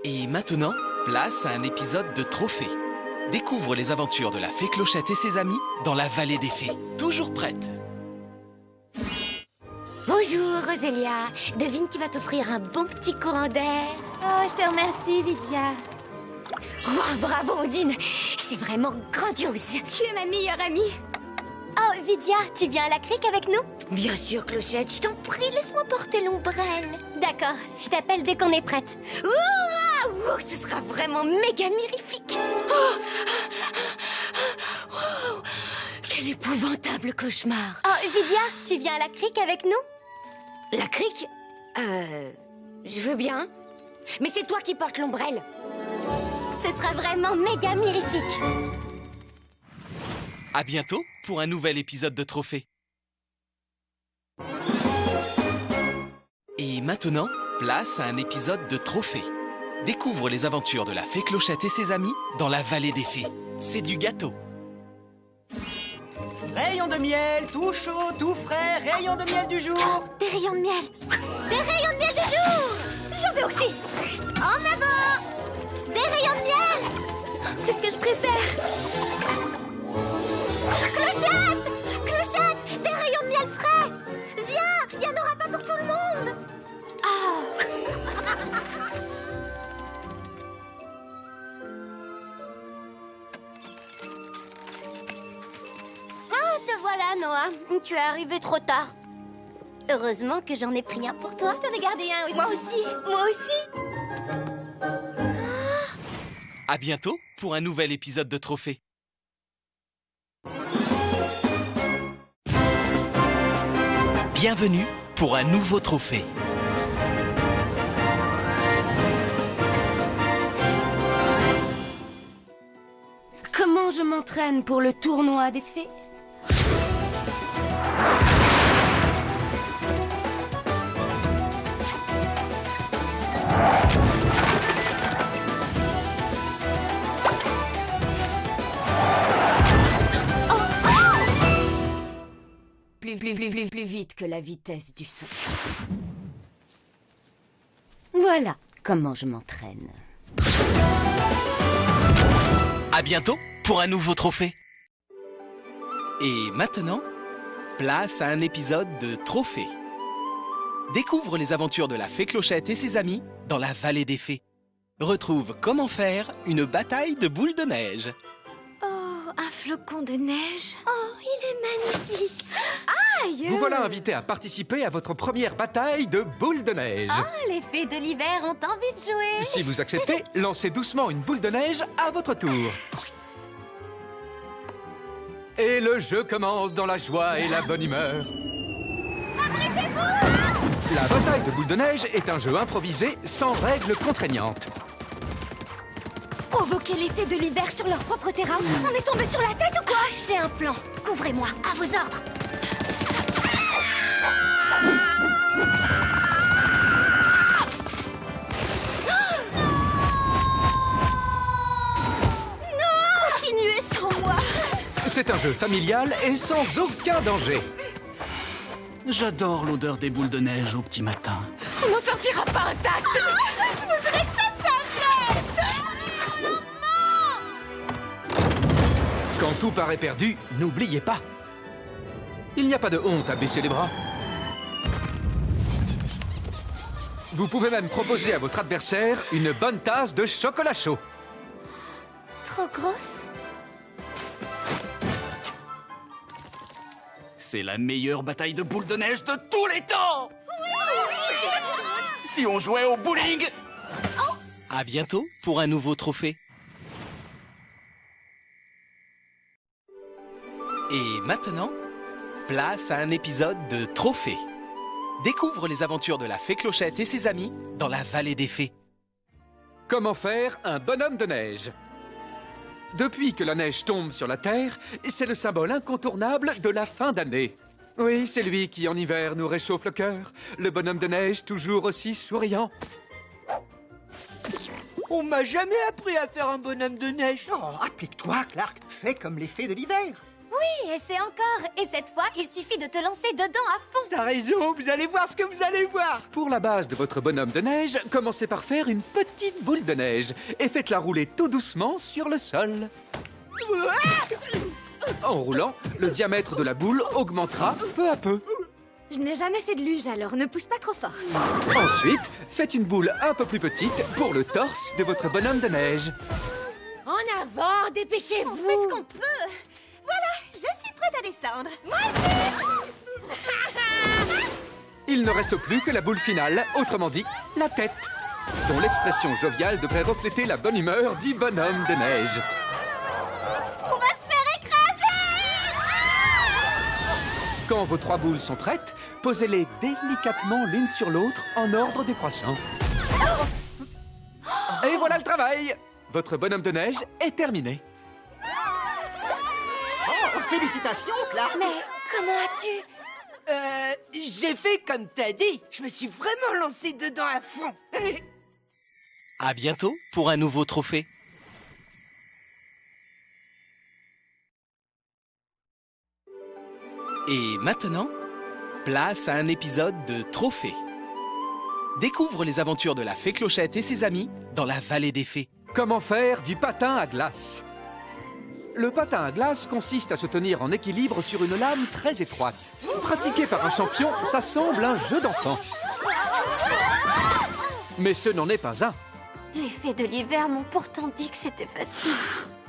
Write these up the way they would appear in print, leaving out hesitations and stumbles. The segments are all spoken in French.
Et maintenant, place à un épisode de Trophée. Découvre les aventures de la fée Clochette et ses amis dans la vallée des fées. Toujours prête. Bonjour Rosélia, devine qui va t'offrir un bon petit courant d'air. Oh, je te remercie, Vidia. Oh, bravo Ondine, c'est vraiment grandiose. Tu es ma meilleure amie. Oh Vidia, tu viens à la crique avec nous? Bien sûr Clochette, je t'en prie, laisse-moi porter l'ombrelle. D'accord, je t'appelle dès qu'on est prête. Ouh, ce sera vraiment méga mirifique. Oh, wow, quel épouvantable cauchemar. Oh Vidia, tu viens à la crique avec nous? La crique? Je veux bien. Mais c'est toi qui portes l'ombrelle. Ce sera vraiment méga mirifique. À bientôt pour un nouvel épisode de Trophée. Et maintenant, place à un épisode de Trophée. Découvre les aventures de la fée Clochette et ses amis dans la vallée des fées. C'est du gâteau. Rayons de miel, tout chaud, tout frais, rayons de miel du jour. Des rayons de miel. Des rayons de miel de jour. J'en veux aussi. En avant. Des rayons de miel. C'est ce que je préfère. Clochette. Clochette, des rayons de miel frais. Viens, il y en aura pas pour tout le monde. Ah, te voilà, Noah. Tu es arrivé trop tard. Heureusement que j'en ai pris un pour toi. Je t'en ai gardé un aussi. Moi aussi. Moi aussi. À bientôt pour un nouvel épisode de Trophée. Bienvenue pour un nouveau trophée. Comment je m'entraîne pour le tournoi des fées? Plus vite que la vitesse du son. Voilà comment je m'entraîne. À bientôt pour un nouveau trophée. Et maintenant, place à un épisode de Trophée. Découvre les aventures de la fée Clochette et ses amis dans la vallée des fées. Retrouve comment faire une bataille de boules de neige. Oh, un flocon de neige. Oh, il est magnifique. Aïe! Vous voilà invité à participer à votre première bataille de boules de neige. Oh, les fées de l'hiver ont envie de jouer. Si vous acceptez, lancez doucement une boule de neige à votre tour. Et le jeu commence dans la joie et la bonne humeur. Abritez-vous! La bataille de boules de neige est un jeu improvisé sans règles contraignantes. Provoquer les fées de l'hiver sur leur propre terrain. On est tombé sur la tête ou quoi? J'ai un plan. Couvrez-moi, à vos ordres. Continuez sans moi. C'est un jeu familial et sans aucun danger. J'adore l'odeur des boules de neige au petit matin. On n'en sortira pas intact. Je voudrais que ça s'arrête. Quand tout paraît perdu, n'oubliez pas. Il n'y a pas de honte à baisser les bras. Vous pouvez même proposer à votre adversaire une bonne tasse de chocolat chaud. Trop grosse? C'est la meilleure bataille de boules de neige de tous les temps. Si on jouait au bowling. À bientôt pour un nouveau trophée. Et maintenant, place à un épisode de Trophée. Découvre les aventures de la fée Clochette et ses amis dans la vallée des fées. Comment faire un bonhomme de neige? Depuis que la neige tombe sur la Terre, c'est le symbole incontournable de la fin d'année. Oui, c'est lui qui, en hiver, nous réchauffe le cœur. Le bonhomme de neige, toujours aussi souriant. On m'a jamais appris à faire un bonhomme de neige. Oh, applique-toi, Clark. Fais comme les fées de l'hiver. Oui, et c'est encore. Et cette fois, il suffit de te lancer dedans à fond. T'as raison, vous allez voir ce que vous allez voir. Pour la base de votre bonhomme de neige, commencez par faire une petite boule de neige et faites-la rouler tout doucement sur le sol. En roulant, le diamètre de la boule augmentera peu à peu. Je n'ai jamais fait de luge, alors ne pousse pas trop fort. Ensuite, faites une boule un peu plus petite pour le torse de votre bonhomme de neige. En avant, dépêchez-vous. On fait ce qu'on peut. Voilà, je suis prête à descendre. Il ne reste plus que la boule finale, autrement dit, la tête, dont l'expression joviale devrait refléter la bonne humeur du bonhomme de neige. On va se faire écraser. Quand vos 3 boules sont prêtes, posez-les délicatement l'une sur l'autre en ordre décroissant. Et voilà le travail! Votre bonhomme de neige est terminé. Oh, félicitations, Clark. Mais comment as-tu... J'ai fait comme t'as dit. Je me suis vraiment lancé dedans à fond. À bientôt pour un nouveau trophée. Et maintenant, place à un épisode de Trophée. Découvre les aventures de la fée Clochette et ses amis dans la vallée des fées. Comment faire du patin à glace? Le patin à glace consiste à se tenir en équilibre sur une lame très étroite. Pratiqué par un champion, ça semble un jeu d'enfant. Mais ce n'en est pas un. Les fées de l'hiver m'ont pourtant dit que c'était facile.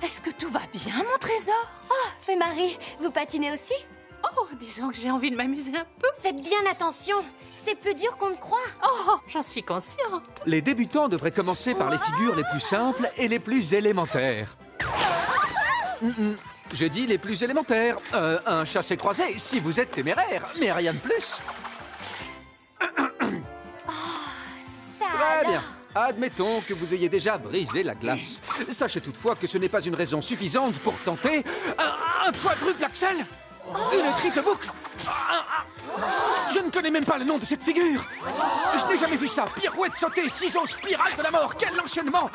Est-ce que tout va bien, mon trésor? Oh, Fée Marie, vous patinez aussi? Oh, disons que j'ai envie de m'amuser un peu. Faites bien attention, c'est plus dur qu'on ne croit. Oh, j'en suis consciente. Les débutants devraient commencer par les figures les plus simples et les plus élémentaires. J'ai dit les plus élémentaires. Un chassé-croisé, si vous êtes téméraire, mais rien de plus. Ça Très alors. bien. Admettons que vous ayez déjà brisé la glace. Sachez toutefois que ce n'est pas une raison suffisante pour tenter un quadruple axel. Une triple boucle. Je ne connais même pas le nom de cette figure. Je n'ai jamais vu ça. Pirouette sautée, ciseaux, spirale de la mort. Quel enchaînement!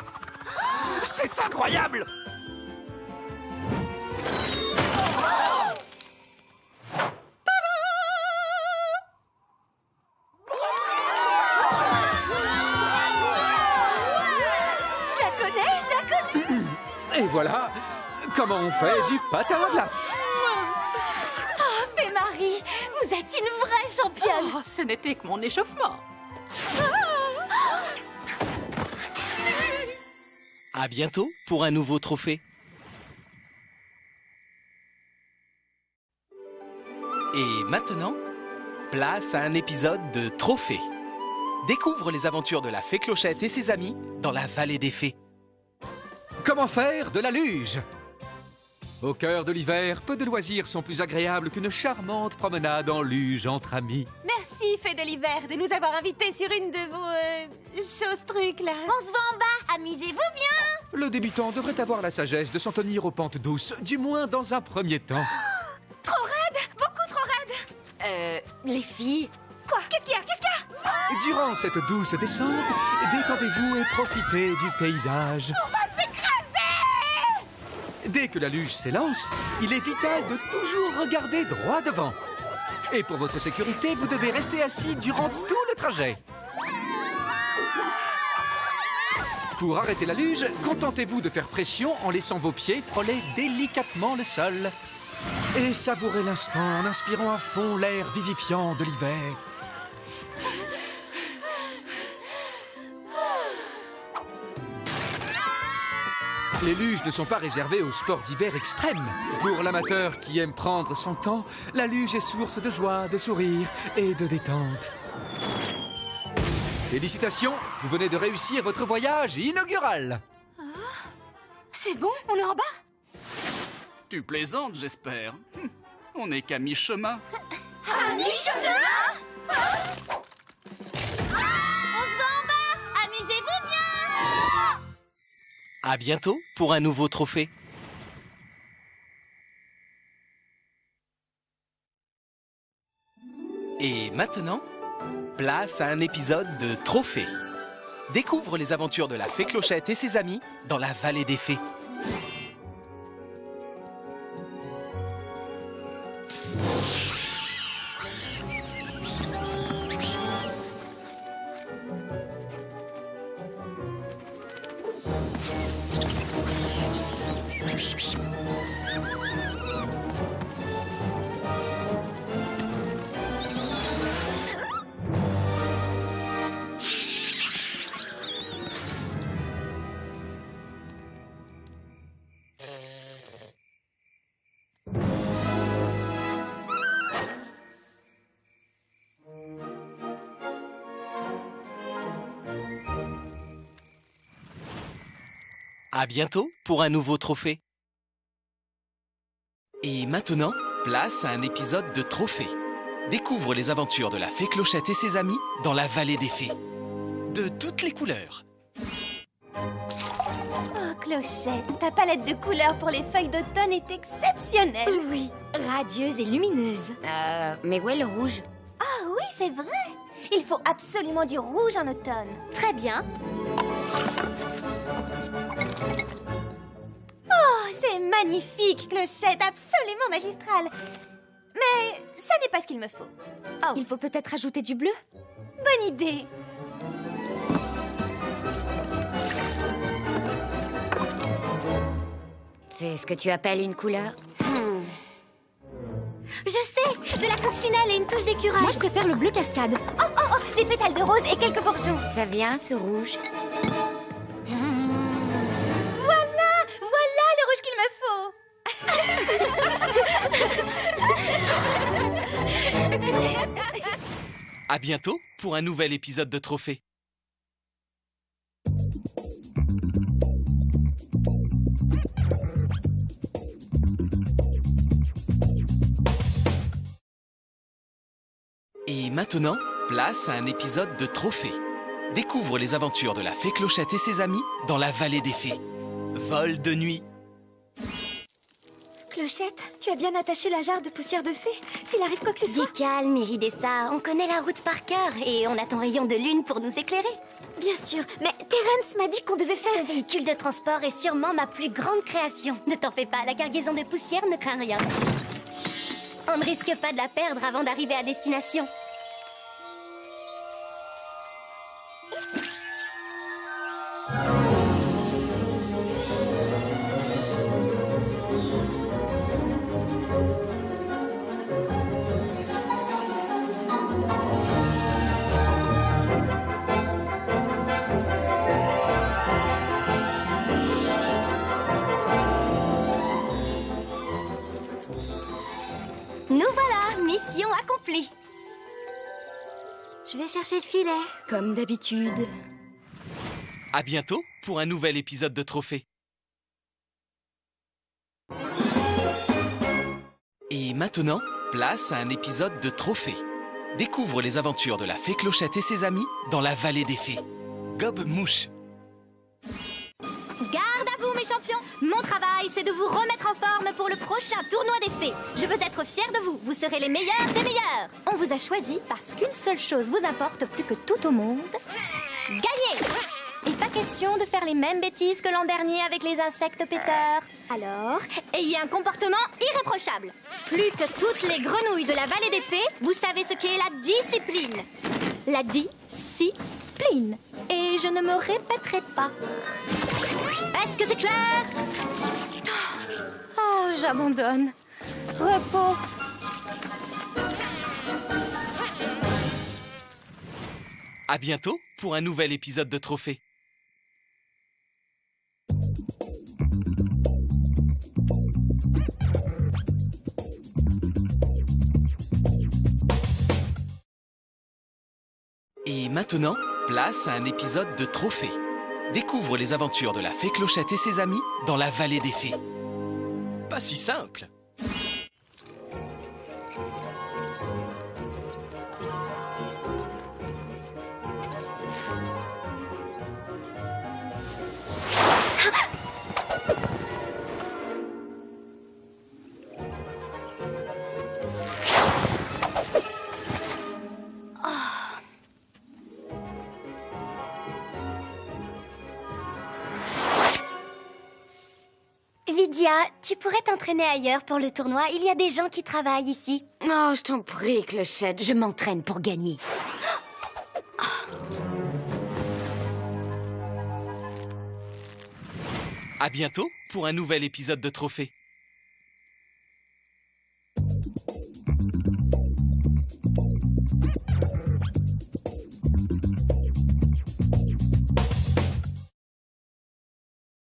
C'est incroyable! Je la connais. Et voilà comment on fait du patin à glace. Oh, Fée Marie, vous êtes une vraie championne. Oh, ce n'était que mon échauffement. À bientôt pour un nouveau trophée. Et maintenant, place à un épisode de Trophée. Découvre les aventures de la fée Clochette et ses amis dans la vallée des fées. Comment faire de la luge? Au cœur de l'hiver, peu de loisirs sont plus agréables qu'une charmante promenade en luge entre amis. Merci, Fée de l'hiver, de nous avoir invités sur une de vos choses-trucs, là. On se voit en bas, amusez-vous bien. Le débutant devrait avoir la sagesse de s'en tenir aux pentes douces, du moins dans un premier temps. Trop raide, beaucoup trop raide. Les filles. Quoi? Qu'est-ce qu'il y a? Durant cette douce descente, détendez-vous et profitez du paysage. On va s'écraser! Dès que la luge s'élance, il est vital de toujours regarder droit devant. Et pour votre sécurité, vous devez rester assis durant tout le trajet. Pour arrêter la luge, contentez-vous de faire pression en laissant vos pieds frôler délicatement le sol. Et savourez l'instant en inspirant à fond l'air vivifiant de l'hiver. Les luges ne sont pas réservées aux sports d'hiver extrêmes. Pour l'amateur qui aime prendre son temps, la luge est source de joie, de sourire et de détente. Félicitations, vous venez de réussir votre voyage inaugural. C'est bon, on est en bas? Tu plaisantes, j'espère. On n'est qu'à mi-chemin. À mi-chemin. On se voit en bas, amusez-vous bien. À bientôt pour un nouveau trophée. Et maintenant, place à un épisode de Trophée. Découvre les aventures de la fée Clochette et ses amis dans la vallée des fées. À bientôt pour un nouveau trophée. Et maintenant, place à un épisode de Trophée. Découvre les aventures de la fée Clochette et ses amis dans la vallée des fées. De toutes les couleurs. Oh, Clochette, ta palette de couleurs pour les feuilles d'automne est exceptionnelle. Oui, radieuse et lumineuse. Mais où est le rouge? Ah oui, c'est vrai. Il faut absolument du rouge en automne. Très bien. Oh, c'est magnifique, Clochette, absolument magistral. Mais ça n'est pas ce qu'il me faut. Oh, il faut peut-être ajouter du bleu? Bonne idée. C'est ce que tu appelles une couleur? Je sais! De la coccinelle et une touche d'écureuil. Moi, je préfère le bleu cascade. Oh, oh, oh, des pétales de rose et quelques bourgeons. Ça vient, ce rouge? Voilà, voilà le rouge qu'il me faut. À bientôt pour un nouvel épisode de Trophée. Et maintenant, place à un épisode de Trophée. Découvre les aventures de la fée Clochette et ses amis dans la vallée des fées. Vol de nuit. Clochette, tu as bien attaché la jarre de poussière de fée. S'il arrive quoi que ce soit... Dis calme, Iridessa. On connaît la route par cœur et on a ton rayon de lune pour nous éclairer. Bien sûr, mais Terence m'a dit qu'on devait faire... Ce véhicule de transport est sûrement ma plus grande création. Ne t'en fais pas, la cargaison de poussière ne craint rien. On ne risque pas de la perdre avant d'arriver à destination. Nous voilà, mission accomplie. Je vais chercher le filet, comme d'habitude. À bientôt pour un nouvel épisode de Trophée. Et maintenant, place à un épisode de Trophée. Découvre les aventures de la fée Clochette et ses amis dans la vallée des fées. Gobe Mouche. Garde à vous, mes champions! Mon travail, c'est de vous remettre en forme pour le prochain tournoi des fées. Je veux être fière de vous. Vous serez les meilleurs des meilleurs. On vous a choisi parce qu'une seule chose vous importe plus que tout au monde. Gagner! Et pas question de faire les mêmes bêtises que l'an dernier avec les insectes péteurs. Alors, ayez un comportement irréprochable. Plus que toutes les grenouilles de la vallée des fées, vous savez ce qu'est la discipline. La discipline. Et je ne me répéterai pas. Est-ce que c'est clair? Oh, j'abandonne. Repos. À bientôt pour un nouvel épisode de Trophée. Et maintenant, place à un épisode de Trophée. Découvre les aventures de la fée Clochette et ses amis dans la vallée des fées. Pas si simple. Vidia, tu pourrais t'entraîner ailleurs pour le tournoi. Il y a des gens qui travaillent ici. Oh, je t'en prie, Clochette, je m'entraîne pour gagner. À bientôt pour un nouvel épisode de Trophée.